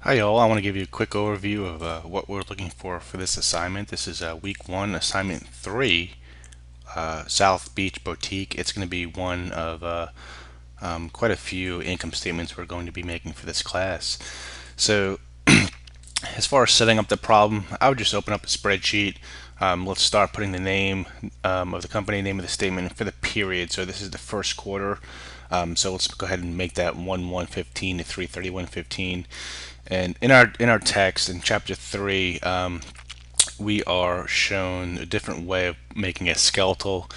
Hi all, I want to give you a quick overview of what we're looking for this assignment. This is week 1, assignment 3, South Beach Boutique. It's going to be one of quite a few income statements we're going to be making for this class. So as far as setting up the problem, I would just open up a spreadsheet. Let's start putting the name of the company, name of the statement for the period. So this is the first quarter. So let's go ahead and make that 1/1/15 to 3/31/15. And in our text in chapter 3, we are shown a different way of making a skeletal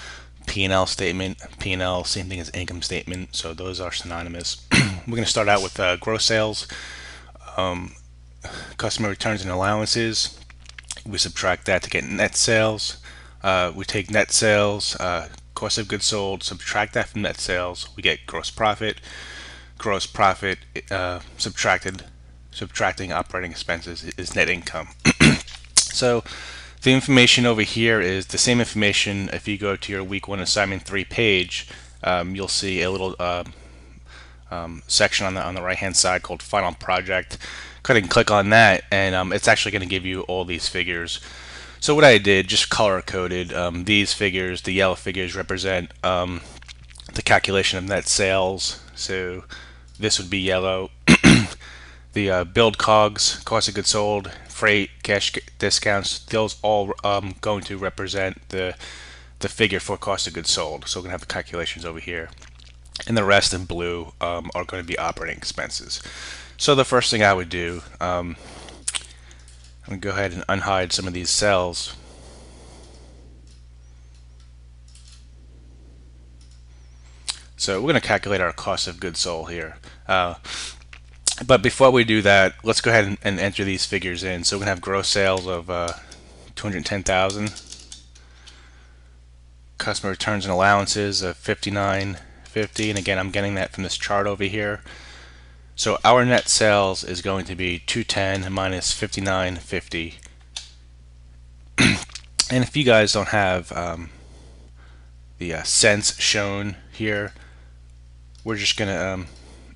P&L statement. P&L, same thing as income statement, so those are synonymous. We're going to start out with gross sales, customer returns and allowances. We subtract that to get net sales. We take net sales, cost of goods sold, subtract that from net sales. We get gross profit. Gross profit subtracting operating expenses is net income. So the information over here is the same information. If you go to your week 1 assignment 3 page, you'll see a little section on the right hand side called final project. Go ahead and click on that, and it's actually going to give you all these figures. So what I did, just color coded these figures. The yellow figures represent the calculation of net sales, so this would be yellow. The build COGS, cost of goods sold, freight, cash discounts, those all going to represent the figure for cost of goods sold. So we're going to have the calculations over here. And the rest in blue are going to be operating expenses. So the first thing I would do, I'm going to go ahead and unhide some of these cells. So we're going to calculate our cost of goods sold here. But before we do that, let's go ahead and enter these figures in. So we're going to have gross sales of 210,000, customer returns and allowances of 59.50, and again I'm getting that from this chart over here. So our net sales is going to be 210 minus 59.50. And if you guys don't have the cents shown here, we're just gonna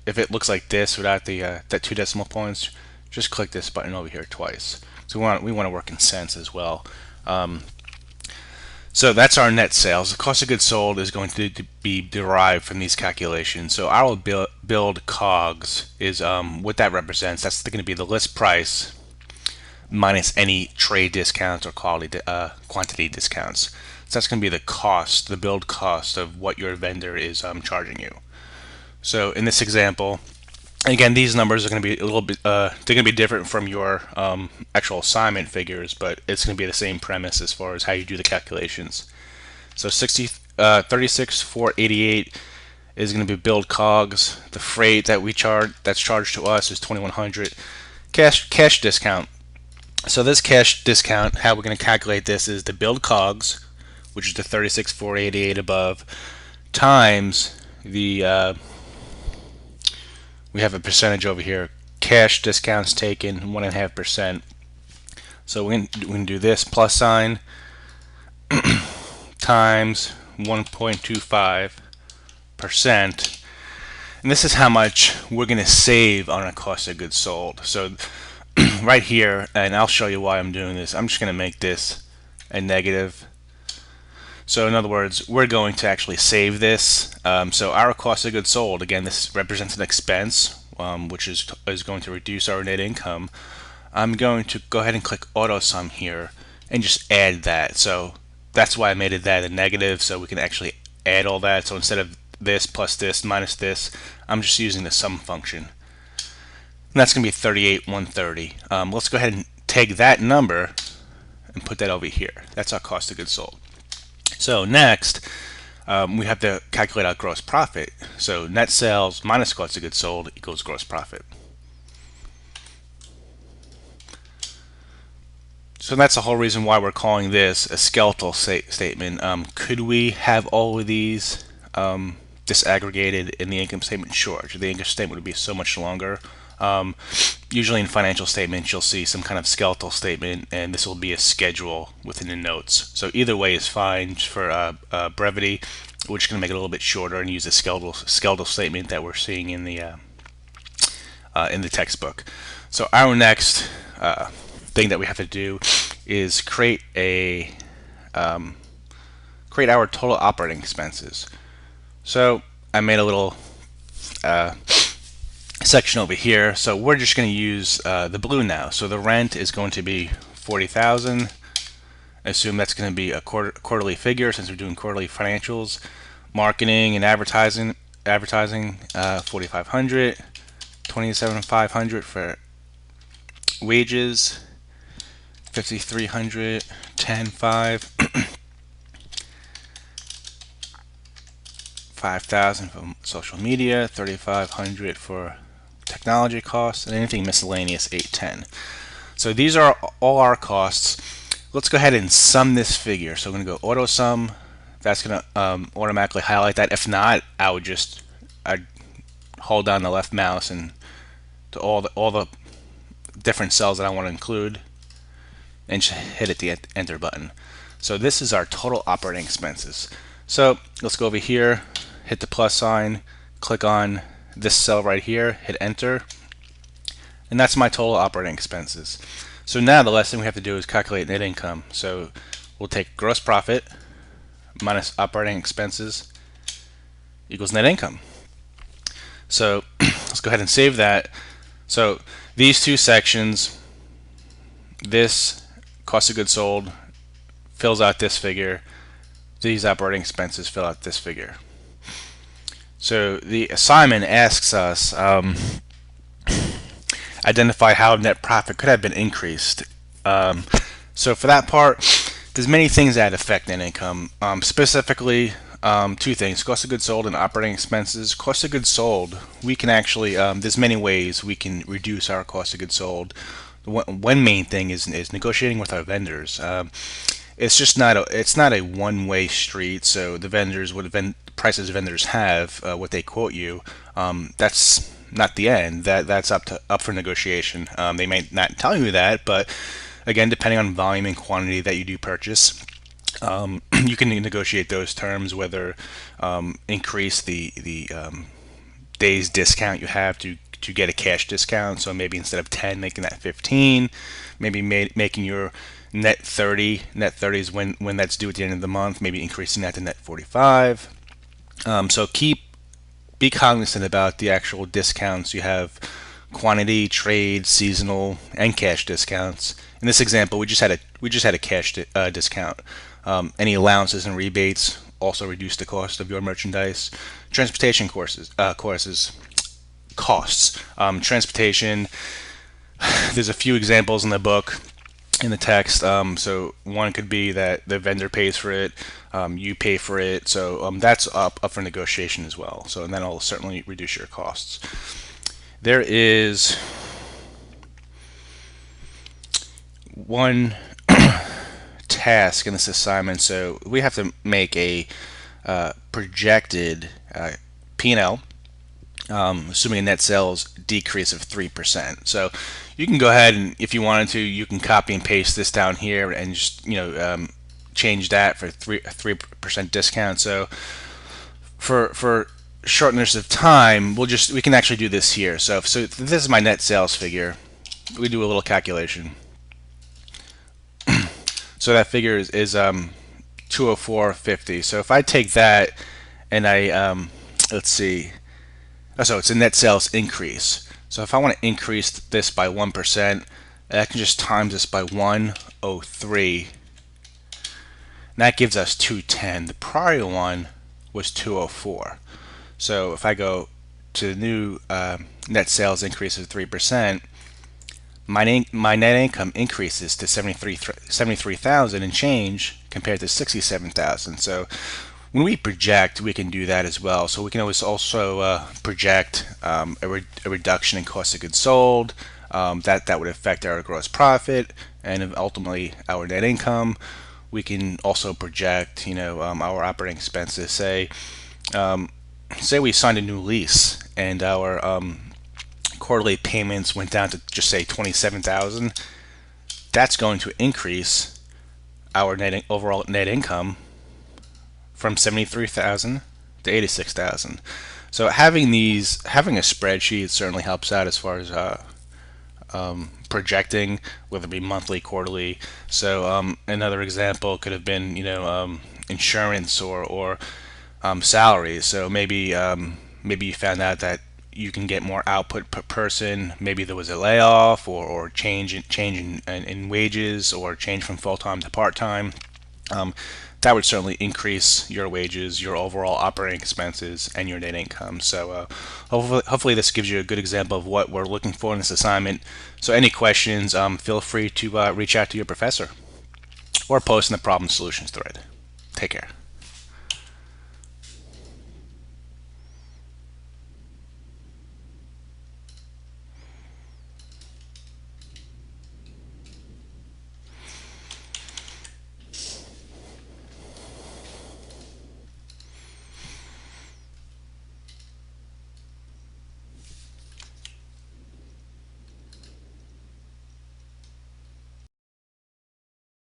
if it looks like this without the that 2 decimal points, just click this button over here twice. So we want to work in cents as well. So that's our net sales. The cost of goods sold is going to be derived from these calculations. So our build COGS is what that represents. That's going to be the list price minus any trade discounts or quantity discounts. So that's going to be the cost, the build cost of what your vendor is charging you. So in this example, again, these numbers are going to be a little bit, they're going to be different from your actual assignment figures, but it's going to be the same premise as far as how you do the calculations. So 36,488 is going to be build COGS. The freight that we charge, that's charged to us, is 2,100. Cash discount. So this cash discount, how we're going to calculate this is the build COGS, which is the 36,488 above, times the we have a percentage over here. Cash discounts taken 1.5%. So we can do this plus sign times 1.25%. And this is how much we're going to save on our cost of goods sold. So right here, and I'll show you why I'm doing this, I'm just going to make this a negative. So in other words, we're going to actually save this. So our cost of goods sold, again, this represents an expense, which is going to reduce our net income. I'm going to go ahead and click auto sum here and just add that. So that's why I made it that a negative, so we can actually add all that. So instead of this plus this minus this, I'm just using the sum function. And that's going to be 38,130. Let's go ahead and take that number and put that over here. That's our cost of goods sold. So next, we have to calculate our gross profit. So net sales minus cost of goods sold equals gross profit. So that's the whole reason why we're calling this a skeletal statement. Could we have all of these disaggregated in the income statement? Sure. The income statement would be so much longer. Usually in financial statements you'll see some kind of skeletal statement, and this will be a schedule within the notes. So either way is fine. Just for brevity, we're just going to make it a little bit shorter and use the skeletal statement that we're seeing in the in the textbook. So our next thing that we have to do is create our total operating expenses. So I made a little section over here. So we're just going to use the blue now. So the rent is going to be 40,000. Assume that's going to be a quarterly figure since we're doing quarterly financials. Marketing and advertising 4,500. 27,500 for wages. 5,300. 10,500. 5,000 for social media. 3,500 for technology costs, and anything miscellaneous 810. So these are all our costs. Let's go ahead and sum this figure. So I'm going to go auto sum. That's going to automatically highlight that. If not, I'd hold down the left mouse and to all the different cells that I want to include, and just hit the enter button. So this is our total operating expenses. So let's go over here, hit the plus sign, click on this cell right here, hit enter, and that's my total operating expenses. So now the last thing we have to do is calculate net income. So we'll take gross profit minus operating expenses equals net income. So let's go ahead and save that. So these two sections, this cost of goods sold fills out this figure, these operating expenses fill out this figure. So the assignment asks us identify how net profit could have been increased. So for that part, there's many things that affect net income. Specifically, two things: cost of goods sold and operating expenses. Cost of goods sold, we can actually there's many ways we can reduce our cost of goods sold. One main thing is negotiating with our vendors. It's just not a one-way street. So the vendors, what prices vendors have, what they quote you, that's not the end. That's up for negotiation. They may not tell you that, but again, depending on volume and quantity that you do purchase, you can negotiate those terms, whether increase the days discount you have to get a cash discount. So maybe instead of 10, making that 15, maybe making your net 30. Net 30 is when that's due at the end of the month, maybe increasing that to net 45. So be cognizant about the actual discounts. You have quantity, trade, seasonal, and cash discounts. In this example, we just had a cash discount. Any allowances and rebates also reduce the cost of your merchandise. Transportation costs. Transportation. There's a few examples in the book, in the text. So one could be that the vendor pays for it, you pay for it. So that's up for negotiation as well. So and then it'll certainly reduce your costs. There is one task in this assignment. So we have to make a projected P&L, assuming a net sales decrease of 3%. So you can go ahead and, if you wanted to, you can copy and paste this down here and just change that for 3% discount. So for shortness of time, we can actually do this here. So this is my net sales figure. We do a little calculation. So that figure is 204.50. So if I take that and I let's see. So it's a net sales increase. So if I want to increase this by 1%, I can just times this by 103. And that gives us 210. The prior one was 204. So if I go to the new net sales increase of 3%, my net income increases to 73,000 and change compared to 67,000. So when we project, we can do that as well. So we can always also project a reduction in cost of goods sold. That would affect our gross profit and ultimately our net income. We can also project, our operating expenses. Say we signed a new lease and our quarterly payments went down to just say 27,000. That's going to increase our overall net income from 73,000 to 86,000. So having a spreadsheet certainly helps out as far as projecting, whether it be monthly, quarterly. So another example could have been, insurance or salaries. So maybe you found out that you can get more output per person. Maybe there was a layoff or change in wages, or change from full time to part time. Um, that would certainly increase your wages, your overall operating expenses, and your net income. So hopefully this gives you a good example of what we're looking for in this assignment. So any questions, feel free to reach out to your professor or post in the problem solutions thread. Take care.